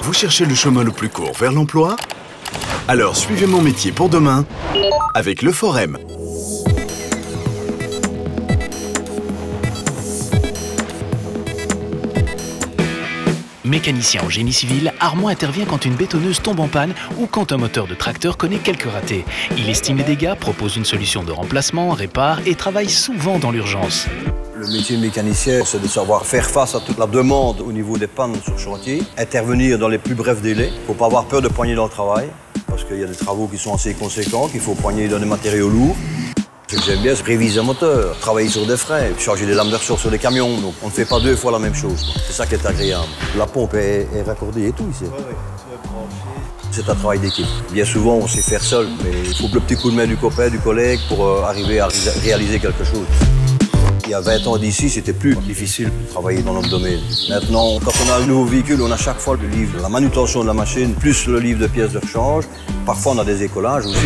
Vous cherchez le chemin le plus court vers l'emploi? Alors suivez mon métier pour demain avec le Forem. Mécanicien en génie civil, Armand intervient quand une bétonneuse tombe en panne ou quand un moteur de tracteur connaît quelques ratés. Il estime les dégâts, propose une solution de remplacement, répare et travaille souvent dans l'urgence. Le métier de mécanicien, c'est de savoir faire face à toute la demande au niveau des pannes sur chantier, intervenir dans les plus brefs délais. Il ne faut pas avoir peur de poigner dans le travail, parce qu'il y a des travaux qui sont assez conséquents, qu'il faut poigner dans des matériaux lourds. Ce que j'aime bien, c'est réviser un moteur, travailler sur des freins, changer des lames de ressort sur les camions. Donc on ne fait pas deux fois la même chose. C'est ça qui est agréable. La pompe est raccordée et tout ici. C'est un travail d'équipe. Bien souvent, on sait faire seul, mais il faut le petit coup de main du copain, du collègue pour arriver à réaliser quelque chose. Il y a 20 ans d'ici, c'était plus difficile de travailler dans notre domaine. Maintenant, quand on a un nouveau véhicule, on a chaque fois le livre de la manutention de la machine, plus le livre de pièces de rechange. Parfois, on a des écollages aussi.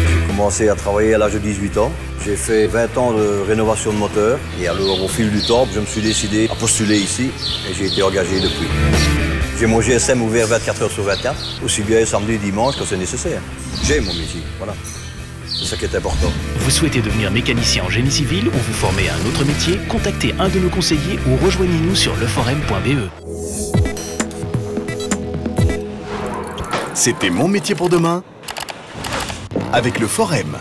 J'ai commencé à travailler à l'âge de 18 ans. J'ai fait 20 ans de rénovation de moteur. Et alors, au fil du temps, je me suis décidé à postuler ici et j'ai été engagé depuis. J'ai mon GSM ouvert 24 heures sur 24, aussi bien samedi et dimanche quand c'est nécessaire. J'aime mon métier, voilà. C'est ça qui est important. Vous souhaitez devenir mécanicien en génie civil ou vous former à un autre métier? Contactez un de nos conseillers ou rejoignez-nous sur leforem.be. C'était mon métier pour demain avec le Forem.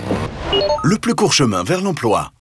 Le plus court chemin vers l'emploi.